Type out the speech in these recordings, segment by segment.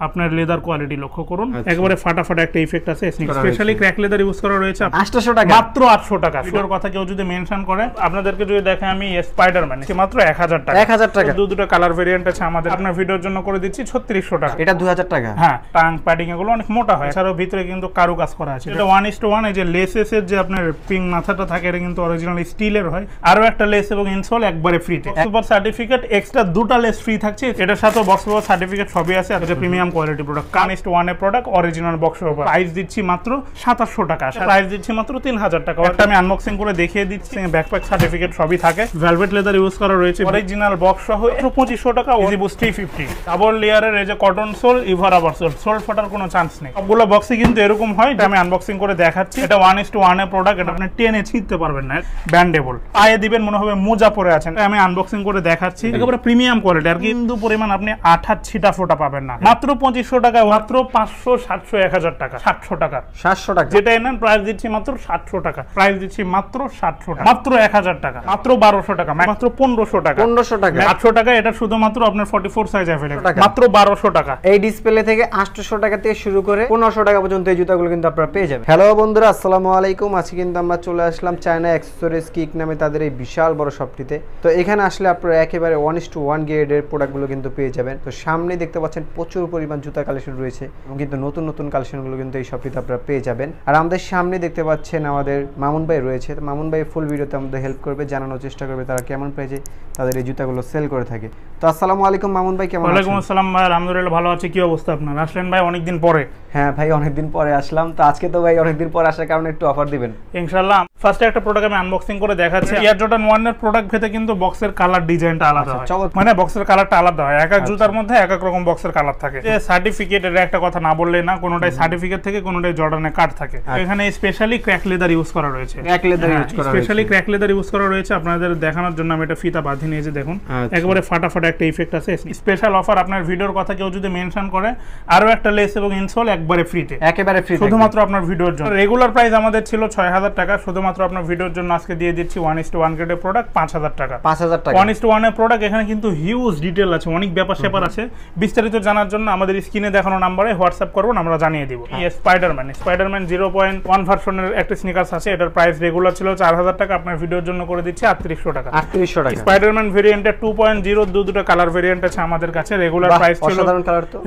আপনার leather quality লক্ষ্য করুন, একবারে ফাটাফাটা একটা ইফেক্ট আছে। স্পেশালি ক্র্যাক লেদার ইউজ করা রয়েছে 800 টাকা, মাত্র 800 টাকা। এর কথা কেউ যদি মেনশন করে, আপনাদেরকে যদি দেখে আমি স্পাইডারম্যান, মাত্র 1000 টাকা। 1000 টাকা। দুটো কালার ভেরিয়েন্ট আছে আমাদের, আপনার ভিডিওর জন্য করে দিচ্ছি 3600 টাকা। এটা 2000 টাকা। হ্যাঁ, টাং প্যাডিং এগুলো অনেক মোটা হয়, এছাড়াও ভিতরে কিন্তু কারু কাজ করা আছে। এটা 1:1, এই যে লেসেস এর যে আপনার পিং মাথাটা থাকে, এটা কিন্তু অরিজিনাল স্টিলের হয়। আরো একটা লেস এবং ইনসোল একবারে ফ্রিতে। সুপার সার্টিফিকেট এক্সট্রা দুটো লেস ফ্রি থাকছে, এটার সাথে বক্স পেপার সার্টিফিকেট সবই আছে। এটা প্রিমিয়াম কোয়ালিটি প্রোডাক্ট, 1:1 এর product, original box paper. Price দিচ্ছি মাত্র 2700 টাকা, প্রাইস দিচ্ছি মাত্র 3000 টাকা। একটা আমি আনবক্সিং করে দেখিয়ে দিচ্ছি, ব্যাকপ্যাক সার্টিফিকেট সবই থাকে। ভেলভেট লেদার ইউজ করা রয়েছে, অরিজিনাল বক্স সহ 2500 টাকা। ইজি বুস্ট 350, ডাবল লেয়ারের এই যে কটন সোল, ইভার আবার সোল ফাটার কোনো চান্স নেই। সবগুলো বক্সই কিন্তু এরকম হয়, এটা আমি আনবক্সিং করে দেখাচ্ছি। এটা 1:1 এর প্রোডাক্ট, এটা আপনি টেনে ছিঁড়তে পারবেন না, ব্যান্ডেবল। পায়ে দিবেন মনে হবে মোজা পরে আছেন। আমি আনবক্সিং করে দেখাচ্ছি, একেবারে প্রিমিয়াম কোয়ালিটি। আর কিন্তু পরিমাণ আপনি আঠা ছিটা ফোটা পাবেন না। মাত্র 2500 টাকা, মাত্র 500, 700, 1000 টাকা, 700 টাকা, 700 টাকা। যেটা নেন প্রাইস দিচ্ছি মাত্র 700 টাকা, প্রাইস দিচ্ছি মাত্র 700 টাকা, মাত্র 1000 টাকা, মাত্র 1200 টাকা, মাত্র 1500 টাকা, 1500 টাকা, 800 টাকা। এটা শুধুমাত্র আপনার 44 সাইজ अवेलेबल, মাত্র 1200 টাকা। এই ডিসপ্লে থেকে 800 টাকা থেকে শুরু করে 1500 টাকা পর্যন্ত এই জুতাগুলো কিন্তু আপনারা পেয়ে যাবেন। হ্যালো বন্ধুরা, আসসালামু আলাইকুম। আজকে কিন্তু আমরা চলে আসলাম চায়না অ্যাকসেসরিজ কিক নামে তাদের এই বিশাল বড় শপটিতে। তো এখানে আসলে আপনারা একেবারে 1:1 গ্রেডের প্রোডাক্টগুলো কিন্তু পেয়ে যাবেন। তো সামনে দেখতে পাচ্ছেন প্রচুর পরিমাণ জুতা কালেকশন রয়েছে এবং কিন্তু নতুন নতুন কালেকশনগুলো কিন্তু এই শপটিতে আপনারা পেয়ে যাবেন। আর আমাদের সামনে দেখতে পাচ্ছেন আমাদের মামুন ভাই রয়েছে। তো মামুন ভাই ফুল ভিডিওতে আমাদের হেল্প করবে, জানানোর চেষ্টা করবে তারা কেমন প্রাইসে তাদের এই জুতাগুলো সেল করে থাকে। তো আসসালামু আলাইকুম মামুন ভাই, কেমন আছেন? ওয়ালাইকুম আসসালাম ভাই, আলহামদুলিল্লাহ ভালো আছি। কি অবস্থা আপনার? আসলেন ভাই অনেকদিন পরে। হ্যাঁ ভাই, অনেকদিন পরে আসলাম। তো আজকে তো ভাই অনেকদিন পর আসার কারণে একটু অফার দিবেন ইনশাআল্লাহ। ফার্স্টে একটা প্রোডাক্ট আমি আনবক্সিং করে দেখাচ্ছি। এয়ার জর্ডান 1 এর প্রোডাক্ট ভেতরে কিন্তু বক্সের কালার ডিজাইনটা আলাদা হয়, মানে বক্সের কালারটা আলাদা হয়। এক এক জুতার মধ্যে এক এক রকম বক্সের কালার থাকে। যে সার্টিফিকেট, এর একটা কথা না বললে না, কোনোটাই সার্টিফিকেট থেকে কোনোটাই জর্ডানের কার্ড থাকে। এখানে স্পেশালি ক্র্যাক লেদার ইউজ করা রয়েছে, ক্র্যাক লেদার ইউজ করা রয়েছে, স্পেশালি ক্র্যাক লেদার ইউজ করা রয়েছে। আপনাদের দেখানোর জন্য আমি এটা ফিতা বাঁধি নিয়ে যে দেখুন, একেবারে ফাটাফাটা একটা ইফেক্ট আছে। স্পেশাল অফার, আপনার ভিডিওর কথা কেউ যদি মেনশন করে, আরো একটা লেস এবং ইনসোল একবারে ফ্রিতে, একেবারে ফ্রি, শুধুমাত্র আপনার ভিডিওর জন্য। রেগুলার প্রাইস আমাদের ছিল 6000 টাকা, শুধুমাত্র আপনার ভিডিওর জন্য আজকে দিয়ে দিচ্ছি 1:1 গ্রেডের প্রোডাক্ট 5000 টাকা। 5000 টাকা 1:1 এর প্রোডাক্ট। এখানে কিন্তু হিউজ ডিটেইল আছে, অনেক ব্যাপার স্যাপার আছে। বিস্তারিত জানার জন্য আমাদের স্ক্রিনে দেখানো নম্বরে হোয়াটসঅ্যাপ করুন, আমরা জানিয়ে দিব। এই স্পাইডারম্যান 0.1 ভার্সনের একটা স্নিকার্স আছে, এটার প্রাইস রেগুলার ছিল 4000 টাকা, আপনার ভিডিওর জন্য করে দিচ্ছি 3800 টাকা। 3800 টাকা। স্পাইডারম্যান ভেরিয়েন্টের 2.0 দুটো কালার ভেরিয়েন্ট আছে আমাদের কাছে। রেগুলার প্রাইস ছিল,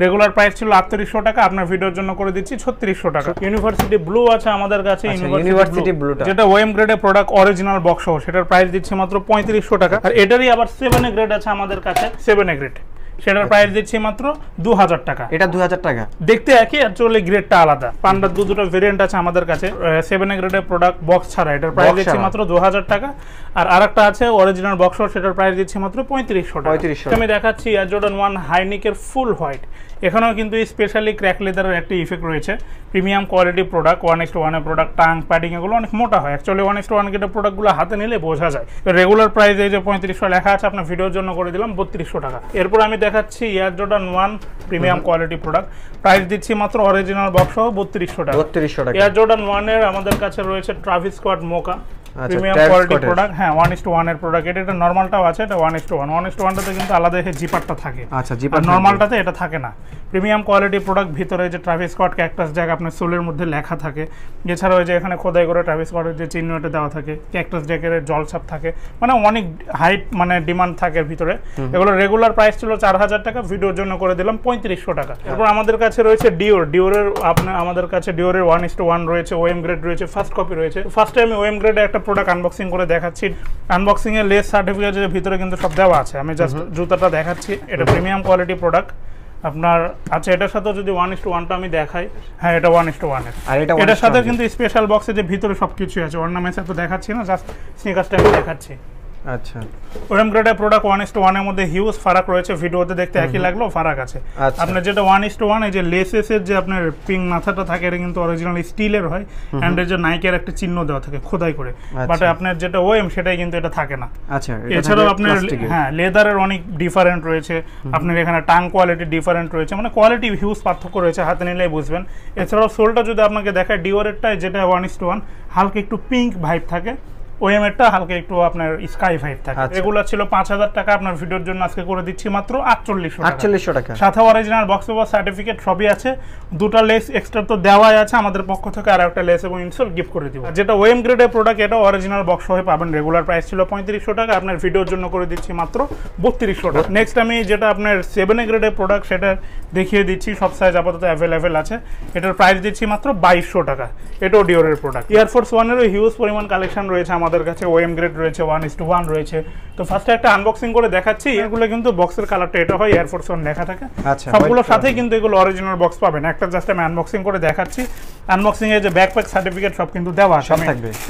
রেগুলার প্রাইস ছিল 3800 টাকা, আপনার ভিডিওর জন্য করে দিচ্ছি 3600 টাকা। ইউনিভার্সিটি ব্লু আছে আমাদের কাছে, ইউনিভার্সিটি ব্লুটা যেটা ওএম গ্রেডের প্রোডাক্ট, অরিজিনাল বক্স সহ, সেটার প্রাইস দিচ্ছি মাত্র 3500 টাকা। আর এটারই আবার 7A গ্রেড আছে আমাদের কাছে, 7A গ্রেড, সেটার প্রাইস দিচ্ছি মাত্র 2000 টাকা। এটা 2000 টাকা। দেখতে একই, অ্যাকচুয়ালি গ্রেডটা আলাদা। পান্ডার দুটো ভেরিয়েন্ট আছে আমাদের কাছে, 7A গ্রেডের প্রোডাক্ট বক্স ছাড়া, এটার প্রাইস দিচ্ছি মাত্র 2000 টাকা। আর আরেকটা আছে অরিজিনাল বক্স, সেটার প্রাইস দিচ্ছি মাত্র 3500 টাকা। আমি দেখাচ্ছি এয়ার জর্ডান 1 হাইনিকের ফুল হোয়াইট। এখানেও কিন্তু স্পেশালি ক্র্যাক লেদারের একটা ইফেক্ট রয়েছে। প্রিমিয়াম কোয়ালিটি প্রোডাক্ট, 1:1 এর প্রোডাক্ট, টাং প্যাডিং এগুলো অনেক মোটা হয়। অ্যাকচুয়ালি 1:1 গ্রেডের প্রোডাক্টগুলো হাতে নিলে বোঝা যায়। রেগুলার প্রাইস এই যে 3500 লেখা আছে, আপনার ভিডিওর জন্য করে দিলাম 3200 টাকা। এরপর আমি দেখাচ্ছি air Jordan 1 premium quality product, price দিচ্ছি মাত্র অরিজিনাল বক্স সহ 3200 টাকা। 3200 টাকা। এয়ার জর্ডান 1 এর আমাদের কাছে রয়েছে ট্রাভিস স্কট মোকা, প্রিমিয়াম কোয়ালিটি প্রোডাক্ট। হ্যাঁ, 1:1 এর প্রোডাক্ট। এটা নরমালটাও আছে, এটা 1:1। 1:1টাতে কিন্তু আলাদা জিপারটা থাকে, আচ্ছা, জিপার নরমালটাতে এটা থাকে না। প্রিমিয়াম কোয়ালিটি প্রোডাক্ট, ভিতরে যে ট্রাভিস স্কট ক্যাকটাস জ্যাক আপনার সোলের মধ্যে লেখা থাকে। এছাড়াও যে এখানে খোদাই করে ট্রাভিস স্কটের যে চিহ্নটা দেওয়া থাকে, ক্যাকটাস জ্যাকের জলছাপ থাকে, মানে অনেক হাইট মানে ডিমান্ড থাকে ভিতরে। এগুলো রেগুলার প্রাইস ছিল 4000 টাকা, ভিডিওর জন্য করে দিলাম 3500 টাকা। এরপর আমাদের কাছে রয়েছে ডিওরের, আপনার আমাদের কাছে ডিওরের 1:1 রয়েছে, ওএম গ্রেড রয়েছে, ফার্স্ট কপি রয়েছে। ফার্স্টে আমি ওএম গ্রেডে একটা প্রোডাক্ট আনবক্সিং করে দেখাচ্ছি। আনবক্সিং এর লেস সার্টিফিকেটের ভিতরে কিন্তু সব দেওয়া আছে, আমি জাস্ট জুতাটা দেখাচ্ছি। এটা প্রিমিয়াম কোয়ালিটি প্রোডাক্ট আপনার। আচ্ছা, এটার সাথে যদি 1:1টা আমি দেখাই, হ্যাঁ এটা 1:1 এর। আর এটার সাথে কিন্তু স্পেশাল বক্সে যে ভিতরে সবকিছু আছে, অর্নামেন্টস তো দেখাচ্ছি না, জাস্ট স্নিকার্সটা আমি দেখাচ্ছি। আচ্ছা, ওএম গ্রেডের প্রোডাক্ট 1:1 এর মধ্যে হিউজ ফারাক রয়েছে। ভিডিওতে দেখতে একই লাগলেও ফারাক আছে। আপনার যেটা 1:1, এই যে লেসেস এর যে আপনার পিং মাথাটা থাকে, এটা কিন্তু অরিজিনাল স্টিলের হয়, এন্ড এর যে নাইকের একটা চিহ্ন দেওয়া থাকে খোদাই করে। বাট আপনার যেটা ওএম সেটাই কিন্তু এটা থাকে না। আচ্ছা, এছাড়াও আপনার হ্যাঁ লেদারের অনেক ডিফারেন্ট রয়েছে, আপনার এখানে টাং কোয়ালিটি ডিফারেন্ট রয়েছে, মানে কোয়ালিটি হিউজ পার্থক্য রয়েছে, হাতে নিলেই বুঝবেন। এছাড়াও সোলটা যদি আপনাকে দেখায়, ডিওরেরটা যেটা 1:1 হালকা একটু পিঙ্ক ভাইব থাকে, ওএম এরটা হালকা একটু আপনার স্কাই ফাইভ থাকে। রেগুলার ছিল 5000 টাকা, আপনার ভিডিওর জন্য আজকে করে দিচ্ছি মাত্র 4800 টাকা। সাথে অরিজিনাল বক্স পেপার সার্টিফিকেট সবই আছে, দুটো লেস এক্সট্রা তো দেওয়াই আছে আমাদের পক্ষ থেকে, আর একটা লেস এবং ইনসোল গিফট করে দিব। যেটা ওএম গ্রেডের প্রোডাক্ট এটা অরিজিনাল বক্স হয়ে পাবেন। রেগুলার প্রাইস ছিল 3500 টাকা, আপনার ভিডিওর জন্য করে দিচ্ছি মাত্র 3200 টাকা। নেক্সট আমি যেটা আপনার 7A গ্রেডের প্রোডাক্ট সেটা দেখিয়ে দিচ্ছি, সব সাইজ আপাতত অ্যাভেলেবেল আছে। এটার প্রাইস দিচ্ছি মাত্র 2200 টাকা। এটাও ডিওরের প্রোডাক্ট। এয়ারফোর্স 1 এরও হিউজ পরিমাণ কালেকশন রয়েছে আমাদের কাছে, ওএম গ্রেড রয়েছে, 1:1 রয়েছে। তো ফার্স্টে একটা আনবক্সিং করে দেখাচ্ছি। এগুলো কিন্তু বক্সের কালারটা এটা হয়, এয়ারফোর্স 1 লেখা থাকে। সবগুলোর সাথেই কিন্তু এগুলো অরিজিনাল বক্স পাবেন। একটা জাস্ট আমি আনবক্সিং করে দেখাচ্ছি। আনবক্সিং এ যে ব্যাকপ্যাক সার্টিফিকেট সব কিন্তু দেওয়া আছে,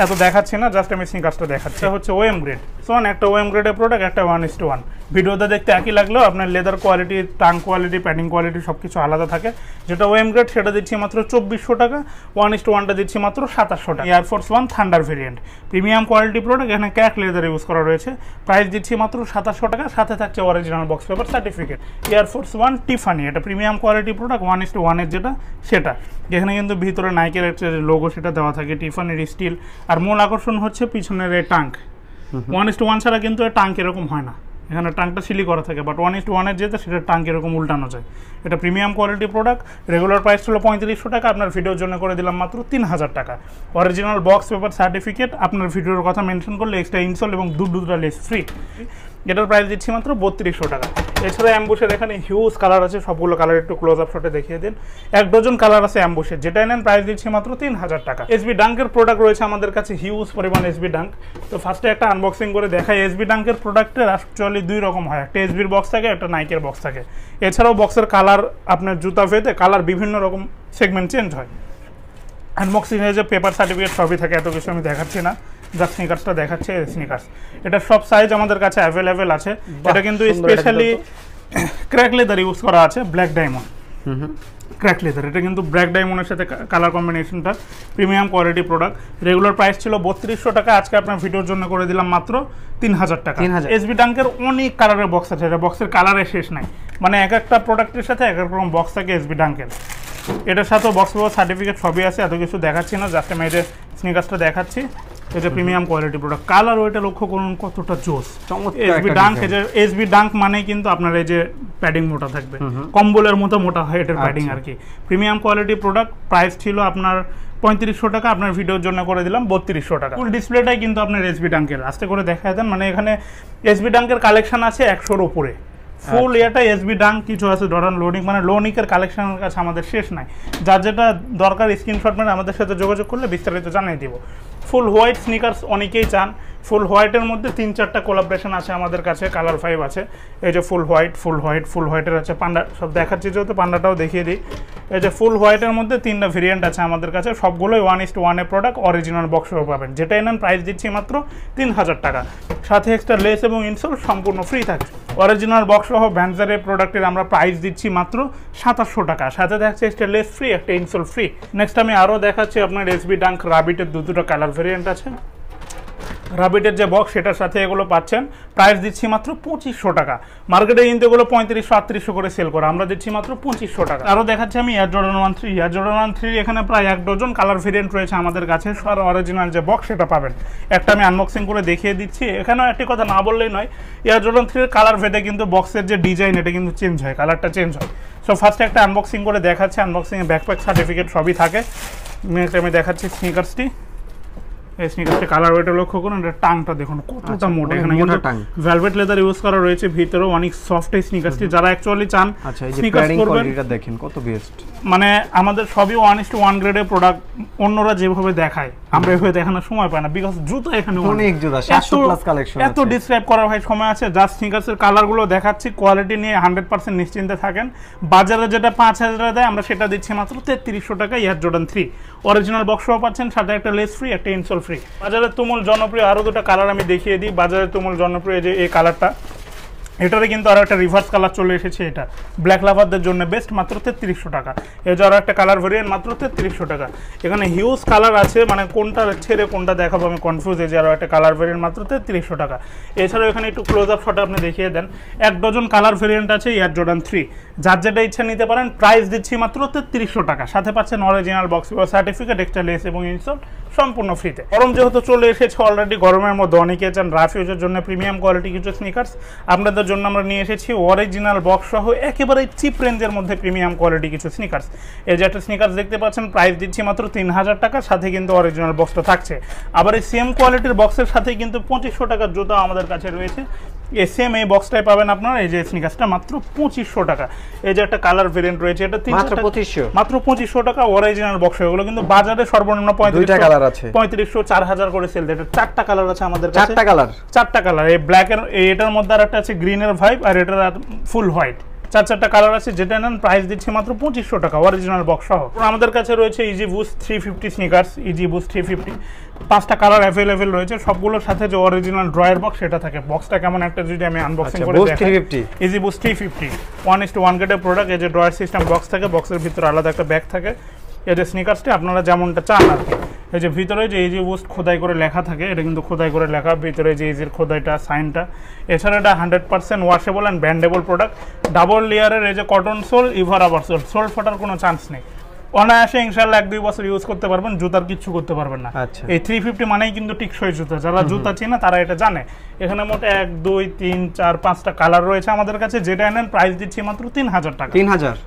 এত দেখাচ্ছি না, জাস্ট আমি স্নিকার্সটা দেখাচ্ছি। এটা হচ্ছে ওএম গ্রেড সোন, একটা ওএম গ্রেডের প্রোডাক্ট, একটা 1:1। ভিডিওতে দেখতে একই লাগলেও আপনার leather quality, tongue quality, padding quality সবকিছু আলাদা থাকে। যেটা ওএম গ্রেড সেটা দিচ্ছি মাত্র 2400 টাকা, 1:1টা দিচ্ছি মাত্র 2700 টাকা। Air force 1 thunder variant premium quality product, এখানে ক্যাক লেদার ইউজ করা রয়েছে। প্রাইস দিচ্ছি মাত্র 2700 টাকা, সাথে থাকছে original box paper certificate. Air force 1 টিফানি, এটা প্রিমিয়াম কোয়ালিটি প্রোডাক্ট, 1:1 এর যেটা সেটা। এখানে কিন্তু ভিতরে নাইকের একটা লোগো সেটা দেওয়া থাকে, টিফানির স্টিল। আর মূল আকর্ষণ হচ্ছে পিছনের এই টাঙ্ক। 1:1 ছাড়া কিন্তু টাঙ্ক এরকম হয় না, এখানে টাঙ্কটা সিলি করা থাকে, বাট 1:1 এর যেটা সেটা টাঙ্ক এরকম উল্টানো যায়। এটা premium quality product. Regular price ছিল 3500 টাকা, আপনার ভিডিওর জন্য করে দিলাম মাত্র 3000 টাকা। অরিজিনাল বক্স পেপার সার্টিফিকেট, আপনার ভিডিওর কথা মেনশন করলে এক্সট্রা ইনসোল এবং দুটা লেস ফ্রি। এটার প্রাইস দিচ্ছি মাত্র 3200 টাকা। এছাড়া অ্যাম্বুশের এখানে হিউজ কালার আছে, সবগুলো কালার একটু ক্লোজ আপ শটে দেখিয়ে দিন। 1 ডজন কালার আছে অ্যাম্বুশের, যেটা নেন প্রাইস দিচ্ছি মাত্র 3000 টাকা। এসবি ডাঙ্কের প্রোডাক্ট রয়েছে আমাদের কাছে হিউজ পরিমাণ এসবি ডাঙ্ক। তো ফার্স্টে একটা আনবক্সিং করে দেখাই। এসবি ডাঙ্কের প্রোডাক্টের অ্যাকচুয়ালি 2 রকম হয়, একটা এসবির বক্স থাকে, একটা নাইকের বক্স থাকে। এছাড়াও বক্সের কালার আপনার জুতা ভেদে কালার বিভিন্ন রকম সেগমেন্ট চেঞ্জ হয়। আনবক্সিং এ যে পেপার সার্টিফিকেট সবই থাকে, এত কিছু আমি দেখাচ্ছি না, জাস্ট স্নিকার্সটা দেখাচ্ছে। স্নিকার্স এটা সব সাইজ আমাদের কাছে অ্যাভেলেবেল আছে। এটা কিন্তু স্পেশালি ক্র্যাক লেদার ইউজ করা আছে, ব্ল্যাক ডায়মন্ড ক্র্যাক লেদার। এটা কিন্তু ব্ল্যাক ডায়মন্ডের সাথে কালার কম্বিনেশনটা premium quality product. Regular price ছিল 3200 টাকা, আজকে আপনার ভিডিওর জন্য করে দিলাম মাত্র 3000 টাকা। এসবি ডাঙ্কের অনেক কালারের বক্স আছে, এটা বক্সের কালারের শেষ নাই, মানে এক একটা প্রোডাক্টের সাথে এক এক রকম বক্স থাকে এসবি ডাঙ্কের। এটার সাথেও বক্স পেপার সার্টিফিকেট সবই আছে, এত কিছু দেখাচ্ছি না, জাস্ট আমি এই যে স্নিকার্সটা দেখাচ্ছি। এটা প্রিমিয়াম কোয়ালিটি প্রোডাক্ট। কালার ওইটা লক্ষ্য করুন কতটা জোস। এসবি ডাঙ্ক, এসবি ডাঙ্ক মানেই কিন্তু আপনার এই যে প্যাডিং মোটা থাকবে, কম্বলের মতো মোটা হয় এটার প্যাডিং আর কি। Premium quality product. প্রাইস ছিল আপনার 3500 টাকা, আপনার ভিডিওর জন্য করে দিলাম 3200 টাকা। ফুল ডিসপ্লেটাই কিন্তু আপনার এসবি ডাঙ্কের, আস্তে করে দেখা দেন, মানে এখানে এসবি ডাঙ্কের কালেকশন আছে 100-র উপরে। ফুল এটা এসবি ডাঙ্ক, কিছু আছে ডরান লোনিক, মানে লোনিকের কালেকশনের কাছে আমাদের শেষ নাই। যার যেটা দরকার স্ক্রিনশট মানে আমাদের সাথে যোগাযোগ করলে বিস্তারিত জানিয়ে দিব। ফুল হোয়াইট স্নিকার্স অনেকেই চান। ফুল হোয়াইটের মধ্যে 3-4টা কোলাবরেশন আছে আমাদের কাছে, কালার 5 আছে। এই যে ফুল হোয়াইটের আছে, পান্ডা সব দেখাচ্ছি, যেহেতু পান্ডাটাও দেখিয়ে দিই। এই যে ফুল হোয়াইটের মধ্যে 3টা ভেরিয়েন্ট আছে আমাদের কাছে, সবগুলোই 1:1 এর প্রোডাক্ট, অরিজিনাল বক্সও পাবেন। যেটা নেন প্রাইস দিচ্ছি মাত্র 3000 টাকা, সাথে এক্সট্রা লেস এবং ইনসোল সম্পূর্ণ ফ্রি থাকে। অরিজিনাল বক্স সহ ভ্যানজারের প্রোডাক্টের আমরা প্রাইস দিচ্ছি মাত্র 2700 টাকা, সাথে থাকছে এক্সট্রা লেস ফ্রি, একটা ইনসোল ফ্রি। নেক্সট আমি আরও দেখাচ্ছি আপনার এসবি ডাঙ্ক রাবিটের দুটো কালার ভেরিয়েন্ট আছে। রাবিটের যে বক্স সেটার সাথে এগুলো পাচ্ছেন, প্রাইস দিচ্ছি মাত্র 2500 টাকা। মার্কেটে কিন্তু এগুলো 3500-3800 করে সেল করে, আমরা দিচ্ছি মাত্র 2500 টাকা। আরও দেখাচ্ছি আমি এয়ার জর্ডান 1 3। এয়ার জর্ডান 1 3 এখানে প্রায় 1 ডজন কালার ভেরিয়েন্ট রয়েছে আমাদের কাছে, আর অরিজিনাল যে বক্স সেটা পাবেন। একটা আমি আনবক্সিং করে দেখিয়ে দিচ্ছি। এখানেও একটি কথা না বললেই নয়, এয়ার জর্ডান 3 এর কালার ভেদে কিন্তু বক্সের যে ডিজাইন এটা কিন্তু চেঞ্জ হয়, কালারটা চেঞ্জ হয়। সো ফার্স্টে একটা আনবক্সিং করে দেখাচ্ছি। আনবক্সিংয়ে ব্যাকপ্যাক সার্টিফিকেট সবই থাকে। আমি দেখাচ্ছি স্নিকার্সটি। এই স্নিকারটি কালার ওয়েটা লক্ষ্য করুন, এটা টাংটা দেখুন কতটা মোটা, এখানে কিন্তু ভেলভেট লেদার ইউজ করা রয়েছে, ভিতরেও অনেক সফট এই স্নিকারটি। যারা অ্যাকচুয়ালি চান স্নিকার্স করবেন, এটা দেখেন কত বেস্ট। মানে আমাদের সবই 1:1 গ্রেডের প্রোডাক্ট, অন্যরা যেভাবে দেখায় আমরা এভাবে দেখানোর সময় পাই না, বিকজ জুতা এখানে অনেক জুতা 700 প্লাস কালেকশন আছে। এত ডিসক্রাইব করার ভাই সময় আছে, জাস্ট স্নিকার্সের কালারগুলো দেখাচ্ছি, কোয়ালিটি নিয়ে 100% নিশ্চিন্তে থাকেন। বাজারে যেটা 5000 দেয় আমরা সেটা দিচ্ছি মাত্র 3300 টাকা। এয়ার জর্ডান 3 অরিজিনাল বক্সও পাচ্ছেন, সাথে একটা লেস ফ্রি, একটা ইনসোল ফ্রি। বাজারের তুমুল জনপ্রিয় আরও দুটো কালার আমি দেখিয়ে দিই। বাজারের তুমুল জনপ্রিয় যে এই কালারটা, এটারে কিন্তু আরো একটা রিভার্স কালার চলে এসেছে, এটা ব্ল্যাক লাভারদের জন্য বেস্ট, মাত্র 3300 টাকা। এই যে আরো একটা কালার ভেরিয়েন্ট মাত্র 3300 টাকা। এখানে হিউজ কালার আছে, মানে কোনটা ছেড়ে কোনটা দেখাবো আমি কনফিউজ। এই যে আরো একটা কালার ভেরিয়েন্ট মাত্র 3300 টাকা। এছাড়াও এখানে একটু ক্লোজ আপ শটে আপনি দেখিয়ে দেন, 1 ডজন কালার ভেরিয়েন্ট আছে এয়ার জর্ডান 3, যার যেটা ইচ্ছা নিতে পারেন। প্রাইস দিচ্ছি মাত্র 3300 টাকা, সাথে পাচ্ছেন original box certificate, extra less এবং ইনস্টল সম্পূর্ণ ফ্রিতে। গরম যেহেতু চলে এসেছে অলরেডি, গরমের মধ্যে অনেকে চান রাফ ইউজের জন্য প্রিমিয়াম কোয়ালিটি কিছু স্নিকার্স, আপনাদের জন্য আমরা নিয়ে এসেছি অরিজিনাল বক্স সহ একেবারে চিপ রেঞ্জের মধ্যে প্রিমিয়াম কোয়ালিটি কিছু স্নিকার্স। এই যে একটা স্নিকার্স দেখতে পাচ্ছেন, প্রাইস দিচ্ছি মাত্র 3000 টাকা, সাথে কিন্তু অরিজিনাল বক্সটা থাকছে। আবার এই সেম কোয়ালিটির বক্সের সাথে কিন্তু 2500 টাকার জুতা আমাদের কাছে রয়েছে। সেম এই বক্সটাই পাবেন আপনারা, এই যে স্নিকার্সটা মাত্র 2500 টাকা। এই যে একটা কালার ভেরিয়েন্ট রয়েছে, এটা মাত্র 2500, মাত্র 2500 টাকা অরিজিনাল বক্স। এগুলো কিন্তু বাজারে সর্বনিম্ন 3500 4000 করে সেল দেয়। এটা 4টা কালার আছে আমাদের কাছে, 4টা কালার। এই ব্ল্যাক এর, এটার মধ্যে আর একটা আছে গ্রিনের ভাইব, আর এটার ফুল হোয়াইট। 4টা কালার আছে, যেটা নেন প্রাইস দিচ্ছে মাত্র 2500 টাকা অরিজিনাল বক্স সহ। আমাদের কাছে রয়েছে Yeezy boost 350 sneakers, Yeezy boost 350, 5টা কালার অ্যাভেলেবেল রয়েছে। সবগুলোর সাথে যে অরিজিনাল ড্রয়ার বক্স সেটা থাকে। বক্সটা কেমন একটা যদি আমি আনবক্সিং করে দেখাই, ইজি বুস্ট 350 1:1 গ্রেডের প্রোডাক্ট। এই যে ড্রয়ার সিস্টেম বক্স থাকে, বক্সের ভিতরে আলাদা একটা ব্যাগ থাকে। এই যে স্নিকার্সটি আপনারা যেমনটা চান আর কি। এই যে ভিতরে যে ইজি বুস্ট খোদাই করে লেখা থাকে, এটা কিন্তু খোদাই করে লেখা, ভিতরে যে ইজির খোদাইটা সাইনটা। এছাড়া এটা 100% washable and bendable product. Double লেয়ারের এই যে কটন সোল, ইভারাবার সোল, সোল ফাটার কোনো চান্স নেই। অনায়াসে ইনশাআল্লাহ 1-2 বছর ইউজ করতে পারবেন, জুতার কিচ্ছু করতে পারবেন না। এই 350 মানেই কিন্তু টিকসই জুতা, যারা জুতা চেনে তারা এটা জানে। এখানে মোট 1 2 3 4 5টা কালার রয়েছে আমাদের কাছে, যেটা নেন প্রাইস দিচ্ছি মাত্র 3000 টাকা,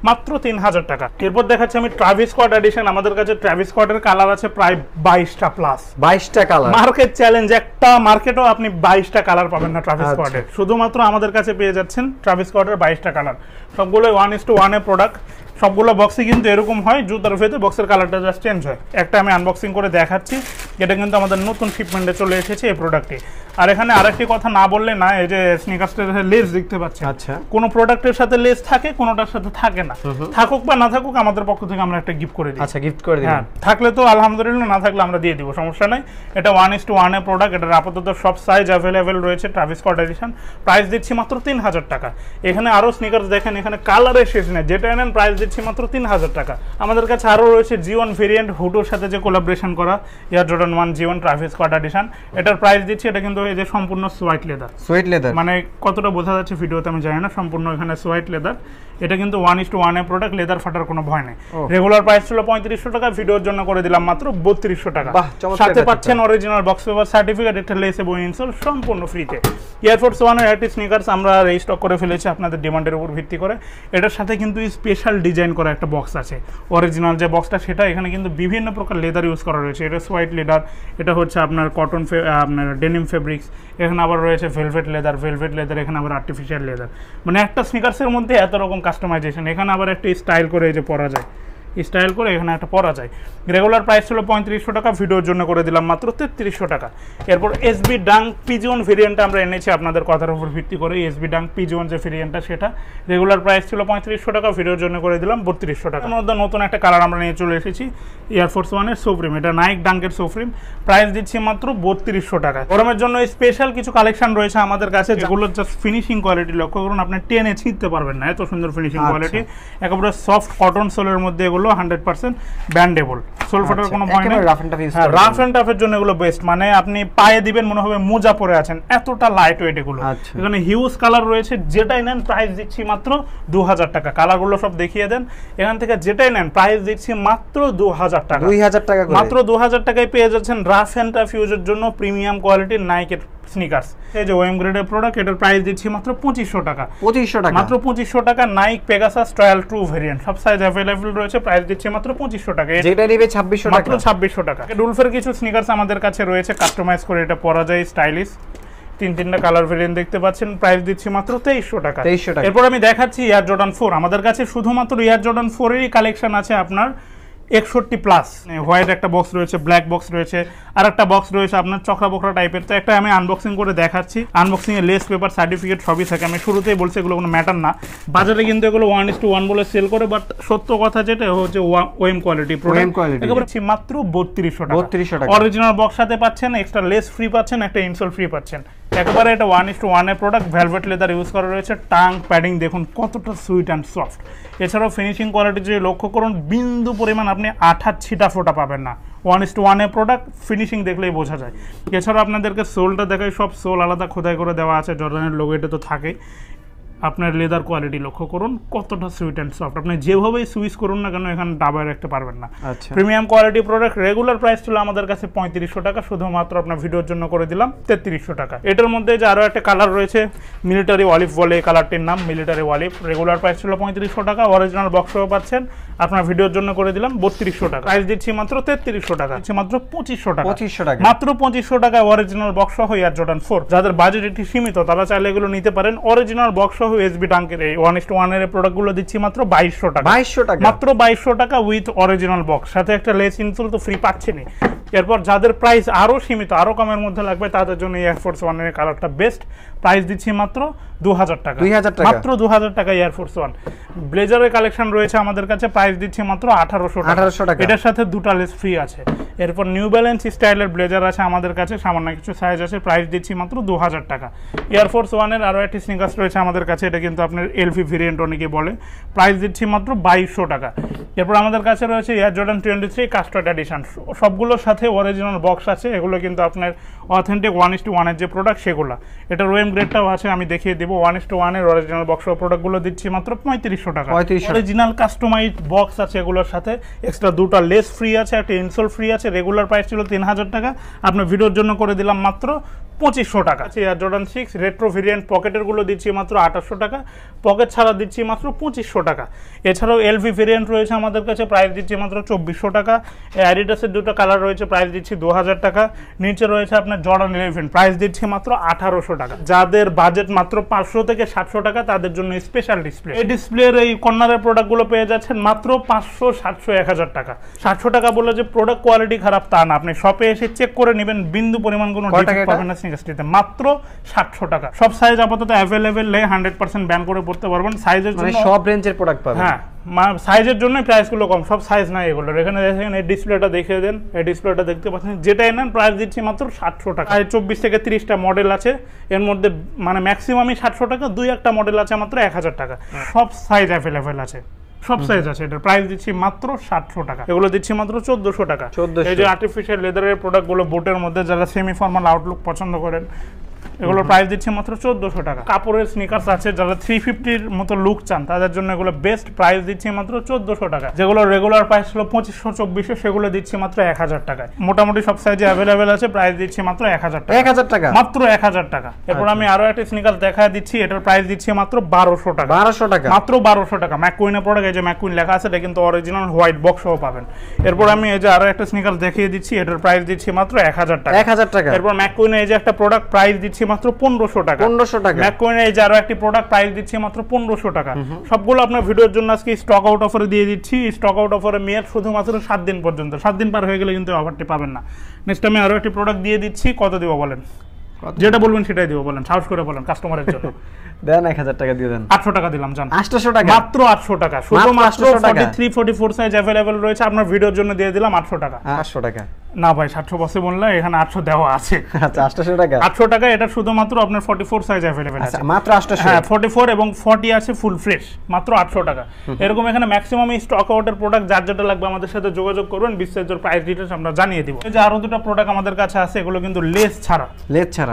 মাত্র 3000 টাকা। এরপর দেখাচ্ছি আমি ট্রাভিস স্কট এডিশন। আমাদের কাছে ট্রাভিস স্কটের কালার আছে প্রায় 22টা প্লাস, 22টা কালার। মার্কেট চ্যালেঞ্জ, একটা মার্কেটও আপনি 22টা কালার পাবেন না ট্রাভিস স্কটের। শুধুমাত্র আমাদের কাছে পেয়ে যাচ্ছেন ট্রাভিস স্কটের 22টা কালার, সবগুলো 1:1 এর প্রোডাক্ট। সবগুলো বক্সই কিন্তু এরকম হয়, জুতার ভেতরে বক্সের কালারটা জাস্ট চেঞ্জ হয়। একটা আমি আনবক্সিং করে দেখাচ্ছি, এটা কিন্তু আমাদের নতুন শিপমেন্টে চলে এসেছে এই প্রোডাক্টটি। আর এখানে আরেকটি কথা না বললে না, এই যে স্নিকার্সটার লেস দেখতে পাচ্ছেন, আচ্ছা, কোন প্রোডাক্টের সাথে লেস থাকে, কোনটার সাথে থাকে না। থাকুক বা না থাকুক, আমাদের পক্ষ থেকে আমরা একটা গিফট করে দিই। আচ্ছা, গিফট করে দিই। হ্যাঁ, থাকলে তো আলহামদুলিল্লাহ, না থাকলে আমরা দিয়ে দিব, সমস্যা নাই। এটা 1:1 এর প্রোডাক্ট। এটার আপাতত সব সাইজ অ্যাভেলেবেল রয়েছে। ট্রাভিস স্কট এডিশন, প্রাইস দিচ্ছি মাত্র 3000 টাকা। এখানে আরো স্নিকার্স দেখেন, এখানে কালারের শেষ নেই, যেটা নেন প্রাইস দিচ্ছি মাত্র 3000 টাকা। আমাদের কাছে আরো রয়েছে G1 ভেরিয়েন্ট, হুডোর সাথে যে কোলাবোরেশন করা Air Jordan 1 G1 Travis Scott edition. এটার প্রাইস দিচ্ছি, এটা কিন্তু এই যে সম্পূর্ণ সোয়াইট লেদার, মানে কতটা বোঝা যাচ্ছে ভিডিওতে আমি জানি না, সম্পূর্ণ এখানে সোয়াইট লেদার। এটা কিন্তু 1:1 এর প্রোডাক্ট, লেদার ফাটার কোনো ভয় নেই। রেগুলার প্রাইস ছিল 3500 টাকা, ভিডিওর জন্য করে দিলাম মাত্র 3200 টাকা। সাথে পাচ্ছেন অরিজিনাল বক্স পেপার সার্টিফিকেট, একটা লেস এবং ইনসোল সম্পূর্ণ ফ্রিতে। এয়ারফোর্স 1 এর একটি স্নিকার্স আমরা রিস্টক করে ফেলেছি আপনাদের ডিমান্ডের উপর ভিত্তি করে। এটার সাথে কিন্তু স্পেশাল ডিজাইন করা একটা বক্স আছে। অরিজিনাল যে বক্সটা সেটা, এখানে কিন্তু বিভিন্ন প্রকার লেদার ইউজ করা রয়েছে। এটা সোয়াইট লেদার, এটা হচ্ছে আপনার কটন, আপনার ডেনিম ফেব্রিক্স, এখানে আবার রয়েছে ভেলভেট লেদার, এখানে আবার আর্টিফিশিয়াল লেদার। মানে একটা স্নিকার্সের মধ্যে এত রকম কাস্টমাইজেশন। এখানে আবার একটা স্টাইল করে এই যে পরা যায়, স্টাইল করে এখানে একটা পরা যায়। রেগুলার প্রাইস ছিল 3500 টাকা, ভিডিওর জন্য করে দিলাম মাত্র 3300 টাকা। এরপর এসবি ডাং পিজিওন ভেরিয়েন্টটা আমরা এনেছি আপনাদের কথার উপর ভিত্তি করে। এসবি ডাং পিজিওন যে ভেরিয়েন্টটা, সেটা রেগুলার প্রাইস ছিল 3500 টাকা, ভিডিওর জন্য করে দিলাম 3200 টাকা। এর মধ্যে নতুন একটা কালার আমরা নিয়ে চলে এসেছি, এয়ারফোর্স 1 এর সোফ্রিম। এটা নাইক ডাঙ্কের সোফ্রিম, প্রাইস দিচ্ছি মাত্র 3200 টাকা। গরমের জন্য স্পেশাল কিছু কালেকশন রয়েছে আমাদের কাছে, যেগুলো জাস্ট ফিনিশিং কোয়ালিটি লক্ষ্য করুন, আপনি টেনে ছিঁড়তে পারবেন না, এত সুন্দর ফিনিশিং কোয়ালিটি। একেবারে সফট কটন সোলের মধ্যে, এগুলো 100% ব্যান্ডেবল, সোল ফাটার কোনো ভয় নেই। রাফ এন্ড টাফের জন্য এগুলো বেস্ট, মানে আপনি পায়ে দিবেন মনে হবে মোজা পরে আছেন, এতটা লাইট ওয়েট এগুলো। এখানে হিউজ কালার রয়েছে, যেটাই নেন প্রাইস দিচ্ছি মাত্র 2000 টাকা। কালারগুলো সব দেখিয়ে দেন। এখান থেকে যেটাই নেন প্রাইস দিচ্ছি মাত্র 2000 টাকা, 2000 টাকা, মাত্র 2000 টাকায় পেয়ে যাচ্ছেন রাফ এন্ড টাফ ইউজের জন্য প্রিমিয়াম কোয়ালিটির নাইকের স্নিকার্স। এই যে ওএম গ্রেডের প্রোডাক্ট, এটার প্রাইস দিচ্ছি মাত্র 2500 টাকা, মাত্র 2500 টাকা। Nike Pegasus trail true variant, সব সাইজ অ্যাভেলেবল রয়েছে, প্রাইস দিচ্ছি মাত্র 2500 টাকা। যেটা নেবে 2600 টাকা, মাত্র 2600 টাকা। ডুলফের কিছু স্নিকার্স আমাদের কাছে রয়েছে, কাস্টমাইজ করে এটা পরা যায়, স্টাইলিশ। 3টা কালার ভেরিয়েন্ট দেখতে পাচ্ছেন, প্রাইস দিচ্ছি মাত্র 2300 টাকা। এরপর আমি দেখাচ্ছি এয়ার জর্ডান 4। আমাদের কাছে শুধুমাত্র এয়ার জর্ডান 4 এরই কালেকশন আছে আপনার 61+। হোয়াইট একটা বক্স রয়েছে, ব্ল্যাক বক্স রয়েছে, আর একটা বক্স রয়েছে আপনার চকরা বকরা টাইপের। তো একটা আমি আনবক্সিং করে দেখাচ্ছি। আনবক্সিং এ লেস পেপার সার্টিফিকেট সবই থাকে। আমি শুরুতেই বলছি এগুলো কোনো ম্যাটার না, বাজারে কিন্তু এগুলো 1:1 বলে সেল করে, বাট সত্য কথা যেটা হচ্ছে ওএম কোয়ালিটি প্রোডাক্ট। একেবারে মাত্র 3200 টাকা। অরিজিনাল বক্স সাথে পাচ্ছেন, এক্সট্রা লেস ফ্রি পাচ্ছেন, একটা ইনসোল ফ্রি পাচ্ছেন। একবারে এটা 1:1 এর প্রোডাক্ট, ভেলভেট লেদার ইউজ করা রয়েছে। টাং প্যাডিং দেখুন কতটা সুইট অ্যান্ড সফট। এছাড়াও ফিনিশিং কোয়ালিটি যদি লক্ষ্য করুন, বিন্দু পরিমাণ আপনি আঠা ছিটা ফোটা পাবেন না। 1:1 এর প্রোডাক্ট, ফিনিশিং দেখলেই বোঝা যায়। এছাড়াও আপনাদেরকে সোলটা দেখাই, সব সোল আলাদা খোদাই করে দেওয়া আছে, জর্ডানের লোগো এটা তো থাকেই। আপনার লেদার কোয়ালিটি লক্ষ্য করুন কতটা সুইট অ্যান্ড সফট। আপনি যেভাবেই সুইচ করুন না কেন এখানে ডাবায় রাখতে পারবেন না। Premium quality product. Regular price ছিল আমাদের কাছে 3500 টাকা, শুধুমাত্র আপনার ভিডিওর জন্য করে দিলাম 3300 টাকা। এটার মধ্যে যে আরও একটা কালার রয়েছে, মিলিটারি অলিভ বলে এই কালারটির নাম, মিলিটারি অলিভ। রেগুলার প্রাইস ছিল 3500 টাকা, অরিজিনাল বক্সও পাচ্ছেন। আপনার ভিডিওর জন্য করে দিলাম 3200 টাকা। প্রাইস দিচ্ছি মাত্র 3300 টাকা, দিচ্ছি মাত্র 2500 টাকা। মাত্র 2500 টাকায় অরিজিনাল বক্স সহ এয়ার জর্ডান 4। যাদের বাজেট একটু সীমিত তারা চাইলে এগুলো নিতে পারেন। অরিজিনাল বক্স সহ এসবি টাঙ্কের এই 1:1 এর প্রোডাক্টগুলো দিচ্ছি মাত্র 2200 টাকা। 2200 টাকা, মাত্র 2200 টাকা উইথ অরিজিনাল বক্স, সাথে একটা লেস ইনসোল তো ফ্রি পাচ্ছেনই। এরপর যাদের প্রাইস আরো সীমিত, আরো কমের মধ্যে লাগবে, তাদের জন্য এয়ারফোর্স 1 এর কালারটা বেস্ট। প্রাইস দিচ্ছি মাত্র 2000 টাকা, মাত্র 2000 টাকা এয়ারফোর্স 1। ব্লেজারের কালেকশন রয়েছে আমাদের কাছে, প্রাইস দিচ্ছি মাত্র 1800 টাকা। এটার সাথে দুটো লেস ফ্রি আছে। এরপর নিউ ব্যালেন্স স্টাইলের ব্লেজার আছে আমাদের কাছে, সামান্য কিছু সাইজ আছে, প্রাইস দিচ্ছি মাত্র 2000 টাকা। এয়ারফোর্স 1 এর আরো একটি স্নিকার্স রয়েছে আমাদের কাছে, এটা কিন্তু আপনার এলভি ভেরিয়েন্ট অনেকে বলে, প্রাইস দিচ্ছি মাত্র 2200 টাকা। এরপর আমাদের কাছে রয়েছে এয়ার জর্ডান 23 কাস্টার্ড এডিশন, সবগুলোর সাথে অরিজিনাল বক্স আছে। এগুলো কিন্তু আপনার অথেন্টিক 1:1 এর যে প্রোডাক্ট সেগুলো। এটা রোয়েম গ্রেডটাও আছে, আমি দেখিয়ে দেবো। 1:1 এর অরিজিনাল বক্স প্রোডাক্টগুলো দিচ্ছি মাত্র 3500 টাকা। অরিজিনাল কাস্টমাইজ বক্স আছে এগুলোর সাথে, এক্সট্রা দুটো লেস ফ্রি আছে, একটা ইনসোল ফ্রি আছে। রেগুলার প্রাইস ছিল 3000 টাকা, আপনার ভিডিওর জন্য করে দিলাম মাত্র 2500 টাকা। এয়ার জর্ডান 6 রেট্রো ভেরিয়েন্ট পকেটের গুলো দিচ্ছি মাত্র 2800 টাকা, পকেট ছাড়া দিচ্ছি মাত্র 2500 টাকা। এছাড়াও এলভি ভেরিয়েন্ট রয়েছে আমাদের কাছে, প্রাইস দিচ্ছি মাত্র 2400 টাকা। অ্যাডিডাসের দুটো কালার রয়েছে, প্রাইস দিচ্ছি 2000 টাকা। নিচে রয়েছে আপনার জর্ডান 11, প্রাইস দিচ্ছি মাত্র 1800 টাকা। যাদের বাজেট মাত্র 500 থেকে 700 টাকা তাদের জন্য স্পেশাল ডিসপ্লে। এই ডিসপ্লের এই কর্নারের প্রোডাক্টগুলো পেয়ে যাচ্ছেন মাত্র 500, 700, 1000 টাকা। 700 টাকা বলে যে প্রোডাক্ট কোয়ালিটি খারাপ তা না, আপনি শপে এসে চেক করে নেবেন, বিন্দু পরিমাণ কোনো ডিফেক্ট পাবেন না। মাত্র 700 টাকা। সব সাইজ আপাতত অ্যাভেলেবেল, 100% ব্যান করে পড়তে পারবেন। সাইজের জন্য সব রেঞ্জের প্রোডাক্ট পাবেন। হ্যাঁ, সাইজের জন্য প্রাইসগুলো কম, সব সাইজ নাই এগুলোর। এখানে দেখেন এই ডিসপ্লেটা দেখিয়ে দেন, এই ডিসপ্লেটা দেখতে পাচ্ছেন, যেটাই নেন প্রাইস দিচ্ছি মাত্র 700 টাকা। 24 থেকে 30টা মডেল আছে, এর মধ্যে মানে ম্যাক্সিমামই 700 টাকা, 2-1টা মডেল আছে মাত্র 1000 টাকা। সব সাইজ অ্যাভেলেবেল আছে, সব সাইজ আছে। এটার প্রাইস দিচ্ছি মাত্র 700 টাকা। এগুলো দিচ্ছি মাত্র 1400 টাকা। এই যে আর্টিফিশিয়াল লেদারের প্রোডাক্টগুলো বুটের মধ্যে, যারা সেমি ফর্মাল আউটলুক পছন্দ করেন, এগুলোর প্রাইস দিচ্ছি মাত্র 1400 টাকা। কাপড়ের স্নিকার্স আছে, যারা 350-র মতো লুক চান তাদের জন্য এগুলো বেস্ট, প্রাইস দিচ্ছি মাত্র 1400 টাকা। যেগুলো রেগুলার প্রাইস ছিল 2500-2400, সেগুলো দিচ্ছি মাত্র 1000 টাকায়। মোটামুটি সব সাইজে অ্যাভেলেবেল আছে, প্রাইস দিচ্ছি মাত্র 1000 টাকা। 1000 টাকা, মাত্র 1000 টাকা। এরপর আমি আরো একটা স্নিকার্স দেখায় দিচ্ছি, এটার প্রাইস দিচ্ছি মাত্র 1200 টাকা। 1200 টাকা, মাত্র 1200 টাকা। ম্যাকুইনের প্রোডাক্ট, এই যে ম্যাকুইন লেখা আছে, এটা কিন্তু অরিজিনাল হোয়াইট বক্স সহ পাবেন। এরপর আমি এই যে আরো একটা স্নিকার্স দেখিয়ে দিচ্ছি, এটার প্রাইস দিচ্ছি মাত্র 1000 টাকা। 1000 টাকা। এরপর ম্যাকুইনের এই যে একটা প্রোডাক্ট, প্রাইস দিচ্ছি মাত্র 1500 টাকা। 1500 টাকা। ম্যাকুইনের এই যে আরো একটি প্রোডাক্ট, প্রাইস দিচ্ছি মাত্র 1500 টাকা। সবগুলো আপনার ভিডিওর জন্য আজকে স্টক আউট অফারে দিয়ে দিচ্ছি। স্টক আউট অফারে মেয়াদ শুধুমাত্র 7 দিন পর্যন্ত। 7 দিন পার হয়ে গেলে কিন্তু অফারটি পাবেন না। নেক্সট আমি আরো একটি প্রোডাক্ট দিয়ে দিচ্ছি। কত দিব বলেন? যেটা বলবেন সেটাই দিব, বলেন, সাহস করে বলেন, কাস্টমারের জন্য। দেন 1000 টাকা দিয়ে দেন। 800 টাকা দিলাম, জান। 800 টাকা, মাত্র 800 টাকা। শুধুমাত্র 43-44 সাইজ अवेलेबल রয়েছে, আপনার ভিডিওর জন্য দিয়ে দিলাম 800 টাকা। 800 টাকা না ভাই, 700 বসে বললাম, এখানে 800 দেওয়া আছে। আচ্ছা, 800 টাকা। 800 টাকা, এটা শুধুমাত্র আপনার 44 সাইজ अवेलेबल আছে। মাত্র 800। হ্যাঁ, 44 এবং 40 আছে ফুল ফ্রেশ, মাত্র 800 টাকা। এরকম এখানে ম্যাক্সিমাম স্টক আউটের প্রোডাক্ট, যার যেটা লাগবে আমাদের সাথে যোগাযোগ করবেন, বিস্তারিত প্রাইস ডিটেইলস আমরা জানিয়ে দিব। এই যে আরো দুটো প্রোডাক্ট আমাদের কাছে আছে, এগুলো কিন্তু লেস ছাড়া।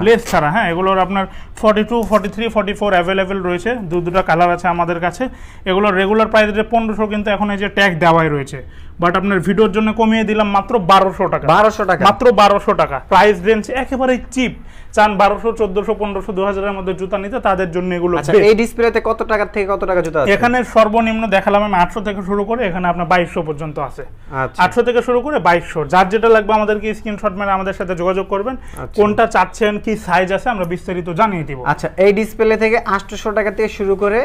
লেস ছাড়া, হ্যাঁ, এগুলোর আপনার 42, 43, 44 अवेलेबल রয়েছে। দুটো কালার আছে আমাদের কাছে। এগুলো রেগুলার প্রাইস রেট 1500, কিন্তু এখন এই যে ট্যাগ দেওয়াই রয়েছে, বাট আপনার ভিডিওর জন্য কমিয়ে দিলাম মাত্র 1200 টাকা। 1200 টাকা, মাত্র 1200 টাকা। প্রাইস রেঞ্জ একেবারে চিপ। চান 1200, 1400, 1500, 2000 এর মধ্যে জুতা নিতে, তাদের জন্য এগুলো। আচ্ছা, এই ডিসপ্লেতে কত টাকা থেকে কত টাকা জুতা আছে? এখানে সর্বনিম্ন দেখালাম আমি 800 থেকে শুরু করে, এখানে আপনার 2200 পর্যন্ত আছে। আচ্ছা, 800 থেকে শুরু করে 2200। যার যেটা লাগবে আমাদেরকে স্ক্রিনশট মেরে আমাদের সাথে যোগাযোগ করবেন। কোনটা চাচ্ছেন, কি সাইজ আছে, আমরা বিস্তারিত জানিয়ে দিব। আচ্ছা, এই ডিসপ্লে থেকে 800 টাকা থেকে শুরু করে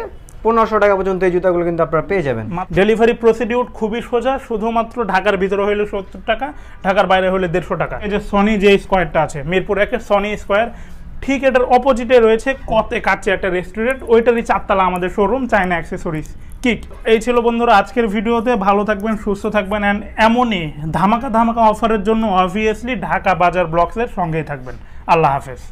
1500 টাকা পর্যন্ত এই জুতাগুলো কিন্তু আপনারা পেয়ে যাবেন। ডেলিভারি প্রসিডিউর খুবই সোজা, শুধুমাত্র ঢাকার ভিতরে হলে 70 টাকা, ঢাকার বাইরে হলে 150 টাকা। এই যে সনি যে স্কোয়ারটা আছে, মিরপুর 1-এর সনি স্কোয়ার, ঠিক এটার অপোজিটে রয়েছে কতে কাছে একটা রেস্টুরেন্ট, ওইটারই 4 তলা আমাদের শোরুম, চায়না অ্যাক্সেসরিজ কিক। এই ছিল বন্ধুরা আজকের ভিডিওতে। ভালো থাকবেন, সুস্থ থাকবেন, অ্যান্ড এমনই ধামাকা অফারের জন্য অবভিয়াসলি ঢাকা বাজার ব্লগসের সঙ্গেই থাকবেন। আল্লাহ হাফেজ।